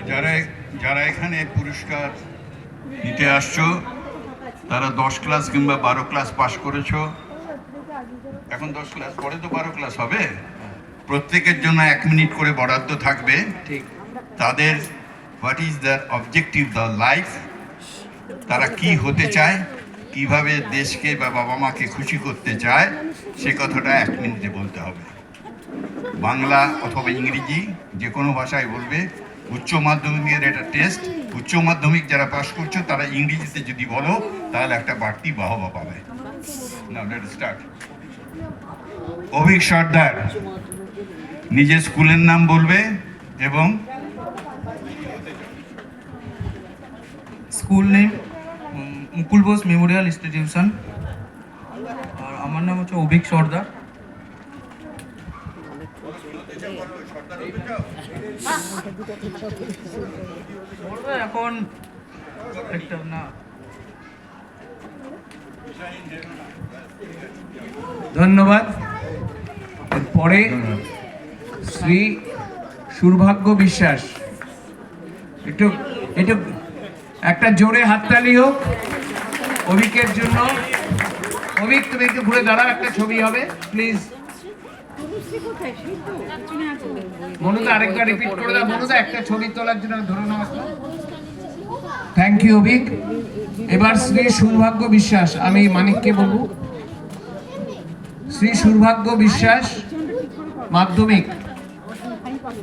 যারা যারা এখানে পুরস্কার নিতে আসছো তারা 10 ক্লাস কিংবা 12 ক্লাস পাশ করেছো। এখন 10 ক্লাস, পরে তো 12 ক্লাস হবে। প্রত্যেকের জন্য 1 মিনিট করে বরাদ্দ থাকবে। ঠিক। তাদের what is the objective the life, তারা কি হতে চায়, কিভাবে দেশকে বা বাবা মাকে খুশি করতে চায়, সে কথাটা 1 মিনিটে বলতে হবে। বাংলা অথবা ইংরেজি যে কোনো ভাষায় বলবে। উচ্চ মাধ্যমিকের এটা টেস্ট, উচ্চ মাধ্যমিক যারা পাশ করছো তারা ইংরেজিতে যদি বলো তাহলে একটা বাড়তি বাহবা পাবে। নাও লেট স্টার্ট। অভিক সর্দার নিজের স্কুলের নাম বলবে এবং স্কুল নেম মুকুল বোস মেমোরিয়াল ইনস্টিটিউশন। আর আমার নাম হচ্ছে অভিক সর্দার। এখন একটা না, ধন্যবাদ। এরপরে শ্রী সৌভাগ্য বিশ্বাস। একটু একটু একটা জোরে হাততালি হোক অভিকের জন্য। অভিক, তুমি একটু ঘুরে দাঁড়াও, একটা ছবি হবে প্লিজ। মনুদা আরেকবার রিপিট করে দাও। মনুদা একটা ছবি তোলার জন্য ধরে নাও। Thank you Abhik. এবার শ্রী সৌভাগ্য বিশ্বাস, আমি মানিককে বলবো। শ্রী সৌভাগ্য বিশ্বাস মাধ্যমিক।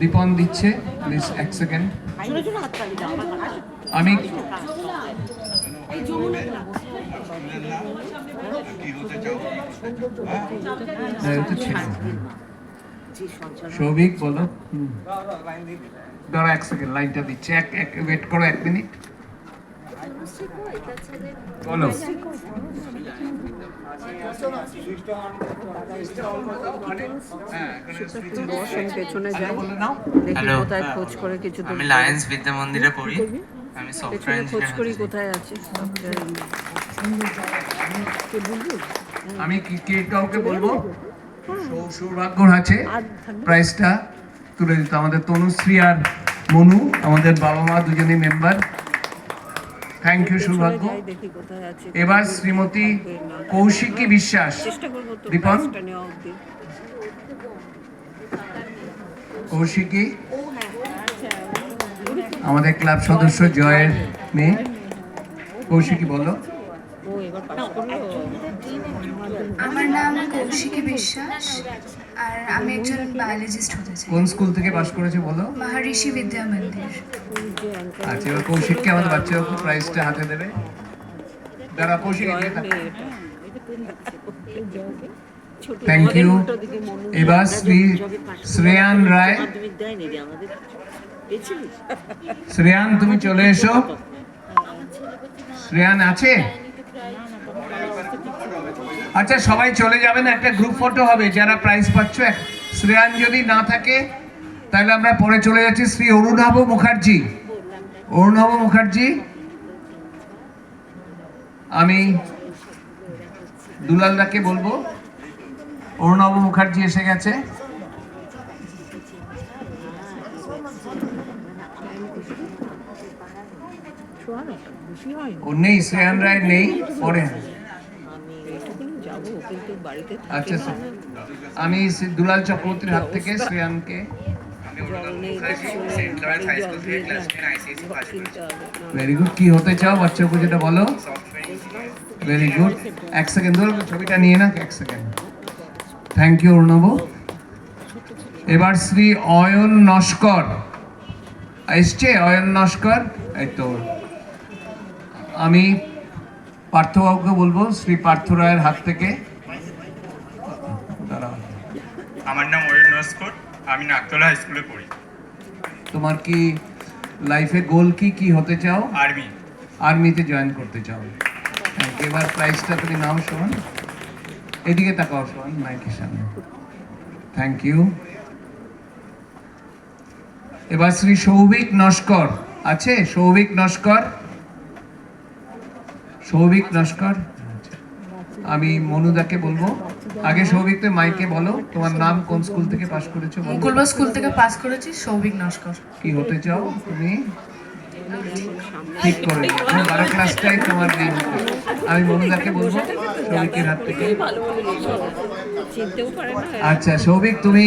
দীপন দিচ্ছে, প্লিজ 1 সেকেন্ড। আমি সৌভিক বলো। দাঁড়া 1 সেকেন্ড, লাইনটা দিচ্ছে। এক ওয়েট করো 1 মিনিট। বলো। হ্যালো, আমি লায়ন্স বিদ্যা মন্দিরে পড়ি। আমি সফটওয়্যার ইঞ্জিনিয়ার। কোথায় আছে? আমি কে কাউকে বলবো সৌভাগ্যর আছে প্রাইজটা তুলে দিতে। আমাদের তনুশ্রী আর মনু, আমাদের বাবা মা দুজনেই মেম্বার। থ্যাংক ইউ সৌভাগ্য। এবার শ্রীমতী কৌশিকী বিশ্বাস। দীপন, কৌশিকী আমাদের ক্লাব সদস্য জয়ের মেয়ে। কৌশিকী বলো। আমার নাম কৌশিকী বিশ্বাস আর আমি একজন বায়োলজিস্ট হতে চাই। কোন স্কুল থেকে পাশ করেছে বলো? মহর্ষি বিদ্যা মন্দির। আচ্ছা, এবার কৌশিককে আমাদের বাচ্চাকে প্রাইজটা হাতে দেবে। দাঁড়া কৌশিক, থ্যাংক ইউ। এবার শ্রী শ্রেয়ান রায়। শ্রেয়ান তুমি চলে এসো। শ্রেয়ান আছে? আচ্ছা, সবাই চলে যাবেন, একটা গ্রুপ ফটো হবে যারা প্রাইজ পাচ্ছ। শ্রেয়ান যদি না থাকে তাহলে আমরা পরে চলে যাচ্ছি। শ্রী অরুণাভ মুখার্জি। অরুণাভ মুখার্জি, আমি দুলালদাকে বলবো। অরুণাভ মুখার্জি এসে গেছে। ও নেই, শ্রেয়ান রায় নেই, পরে। আচ্ছা স্যার, আমি দুলাল চক্রবর্তীর হাত থেকে শ্রেয়ানকে। Very good. কি হতে চাও বাচ্চাকে যেটা বলো। Very good. 1 সেকেন্ড ধরো, ছবিটা নিয়ে না, 1 সেকেন্ড। Thank you Arnab. এবার শ্রী অয়ন নস্কর এসছে। অয়ন নস্কর, এই তো। আমি পার্থবাবুকে বলবো, শ্রী পার্থ রায়ের হাত থেকে। আমার নাম অয়ন নস্কর, আমি নাকতলা হাই স্কুলে পড়ি। তোমার কি লাইফে গোল কি হতে চাও? আর্মি। আর্মিতে জয়েন করতে চাও। এবার প্রাইজটা তুমি নাও শোন। এদিকে তাকাও শোন, মাইকের সামনে। Thank you. এবার শ্রী সৌভিক নস্কর আছে। সৌভিক নস্কর, সৌভিক নস্কর। আমি মনুদাকে বলবো। আগে সৌভিক তুমি মাইকে বলো তোমার নাম, কোন স্কুল থেকে পাশ করেছো বলো। মুকুলবা স্কুল থেকে পাস করেছি, সৌভিক নস্কর। কি হতে চাও তুমি? ঠিক করে নিও। তুমি 12 ক্লাসটাই তোমার দিন। আমি মনুদাকে বলবো সৌভিকের হাত থেকে। আচ্ছা সৌভিক তুমি,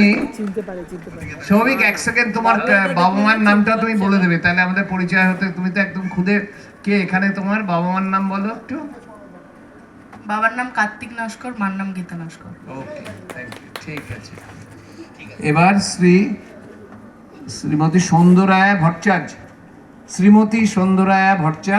সৌভিক 1 সেকেন্ড তোমার বাবা মার নামটা তুমি বলে দেবে, তাহলে আমাদের পরিচয় হতে। তুমি তো একদম খুদে কে এখানে, তোমার বাবা মার নাম বলো একটু। বাবার নাম কার্তিক নস্কর, মার নাম Gita Naskar. Okay thank you, ঠিক আছে। এবার শ্রীমতী সুন্দরায়া ভট্টাচার্য, শ্রীমতী সুন্দরায়া ভট্টাচার্য।